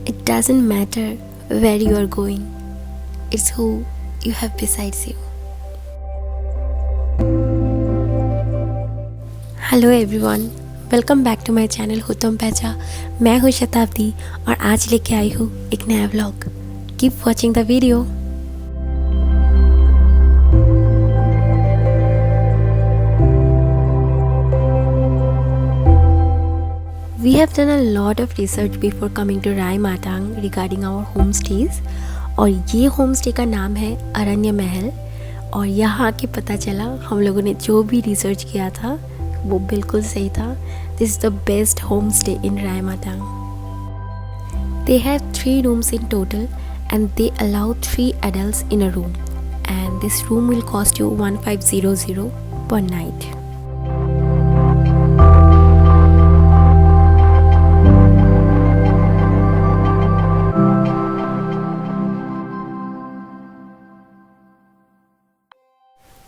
It doesn't matter where you are going, it's who you have besides you. Hello everyone, welcome back to my channel हो तुम पहचा। मैं हूँ शताब्दी और आज लेके आई हूँ एक नया vlog. Keep watching the video. We have done a lot of research before coming to Raimatang regarding our homestays और ये होमस्टे का नाम है अरण्य महल। और यहाँ आके पता चला हम लोगों ने जो भी रिसर्च किया था वो बिल्कुल सही था। This is the best homestay in Raimatang. They have 3 rooms in total and they allow 3 adults in a room, and this room will cost you 1500 per night.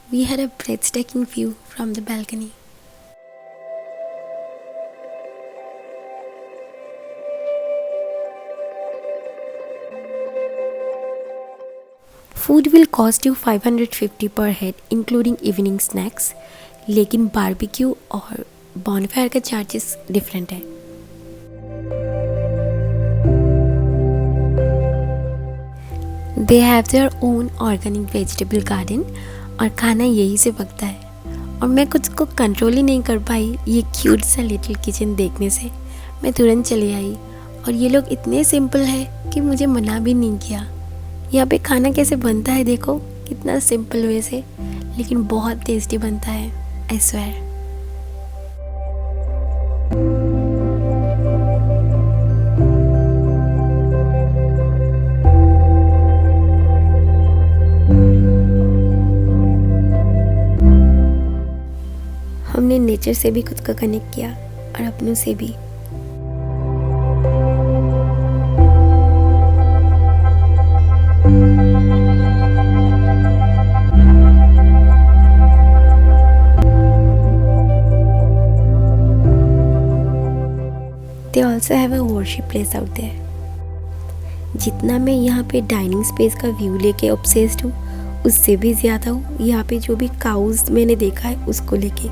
We had a breathtaking view from the balcony. Food will cost you 550 per head including evening snacks, लेकिन barbecue और bonfire का charges different है। They have their own organic vegetable garden और खाना यहीं से पकता है। और मैं कुछ को कंट्रोल ही नहीं कर पाई ये क्यूट सा लिटिल किचन देखने से। मैं तुरंत चली आई और ये लोग इतने सिंपल है कि मुझे मना भी नहीं किया। यहाँ पे खाना कैसे बनता है देखो, कितना सिंपल वे से, लेकिन बहुत टेस्टी बनता है, आई स्वेयर। हमने नेचर से भी खुद को कनेक्ट किया और अपनों से भी। They also have a worship place out there. जितना मैं यहाँ पे डाइनिंग स्पेस का व्यू लेके ऑब्सेस्ड हूँ, उससे भी ज़्यादा हूँ यहाँ पे जो भी काउज मैंने देखा है उसको लेके।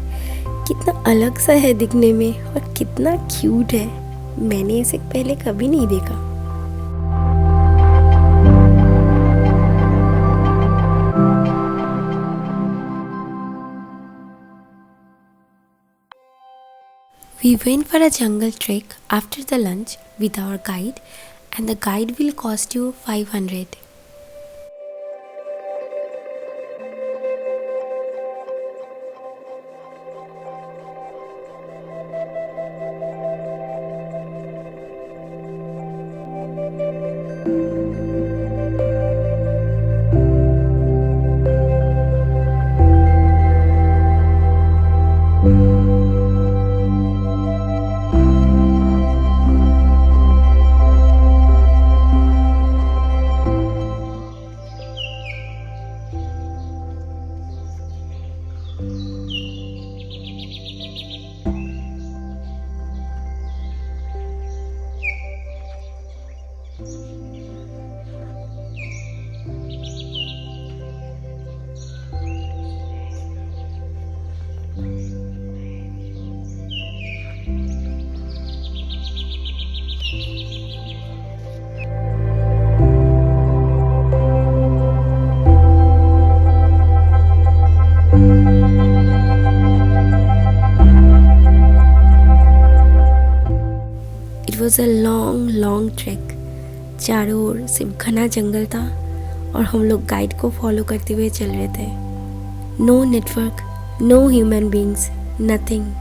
कितना अलग सा है दिखने में और कितना क्यूट है। मैंने इसे पहले कभी नहीं देखा। We went for a jungle trek after the lunch with our guide, and the guide will cost you 500. It was a long trek. चारों ओर सिर्फ घना जंगल था और हम लोग गाइड को फॉलो करते हुए चल रहे थे। No network, no human beings, nothing.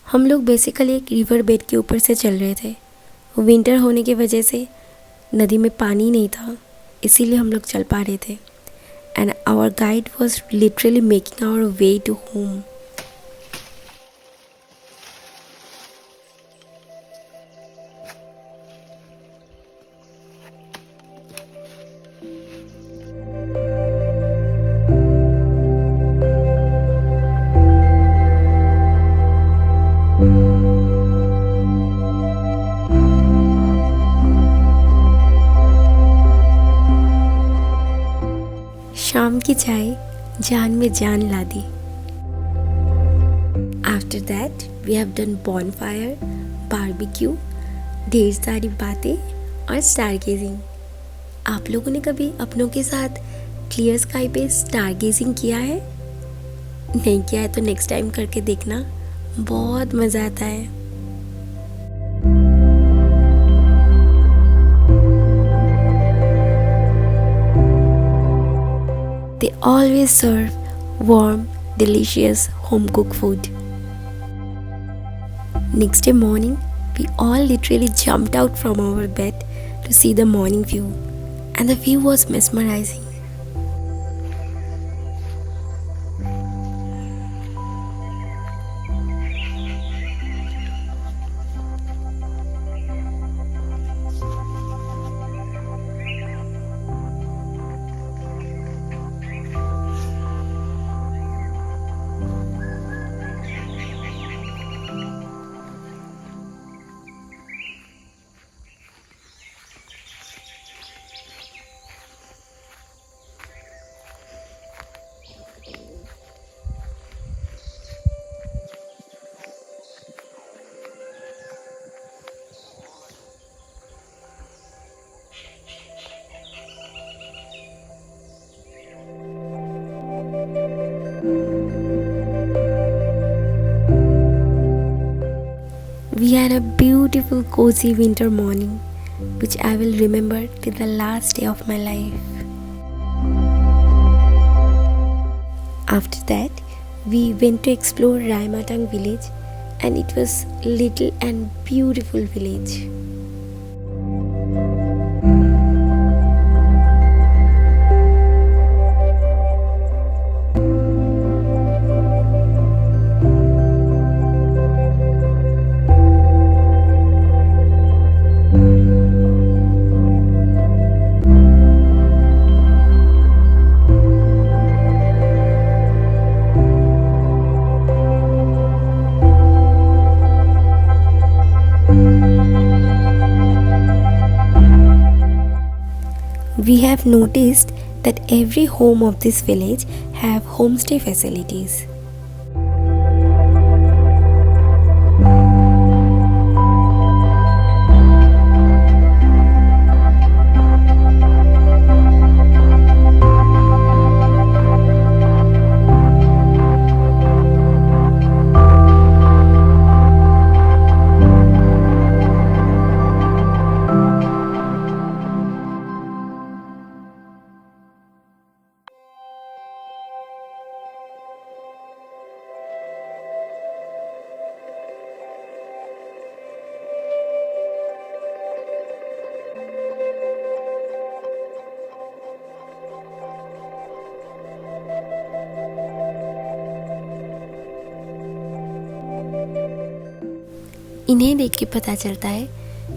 हम लोग बेसिकली एक रिवर बेड के ऊपर से चल रहे थे विंटर होने की वजह से नदी में पानी नहीं था, इसीलिए हम लोग चल पा रहे थे। And our guide was literally making our way to home. शाम की चाय जान में जान ला दी। After that we have done bonfire, barbecue, ढेर सारी बातें और स्टारगेजिंग। आप लोगों ने कभी अपनों के साथ क्लियर स्काई पे स्टारगेजिंग किया है? नहीं किया है तो नेक्स्ट टाइम करके देखना, बहुत मज़ा आता है। They always serve warm, delicious home-cooked food. Next day morning, we all literally jumped out from our bed to see the morning view, and the view was mesmerizing. We had a beautiful cozy winter morning, which I will remember till the last day of my life. After that, we went to explore Raimatang village, and it was little and beautiful village. We have noticed that every home of this village have homestay facilities. इन्हें देख के पता चलता है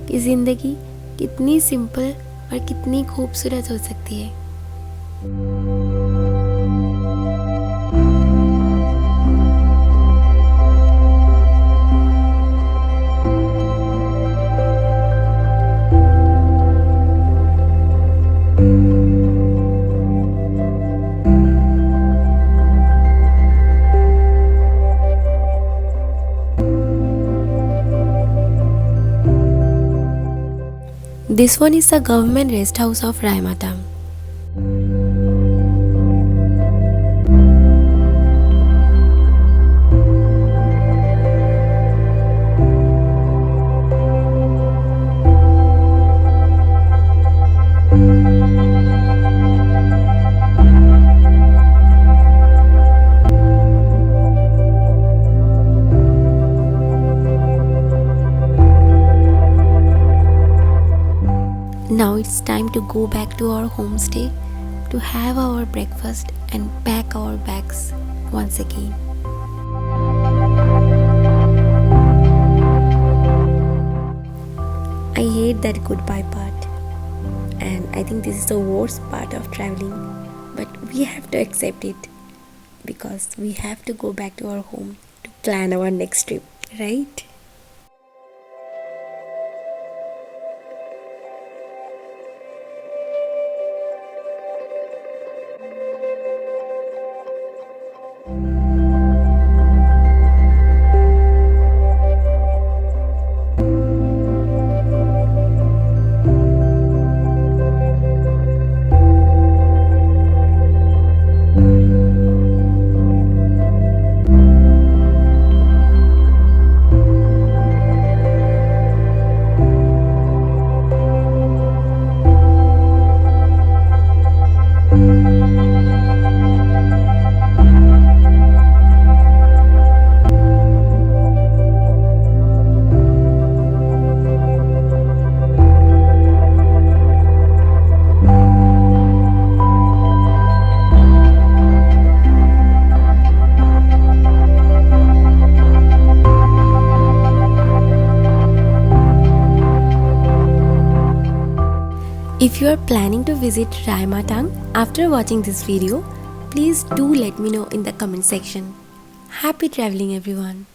कि ज़िंदगी कितनी simple और कितनी खूबसूरत हो सकती है। This one is the government rest house of Raimatang. Now it's time to go back to our homestay to have our breakfast and pack our bags once again. I hate that goodbye part, and I think this is the worst part of traveling, but we have to accept it because we have to go back to our home to plan our next trip, right? If you are planning to visit Raimatang after watching this video, please do let me know in the comment section. Happy traveling everyone!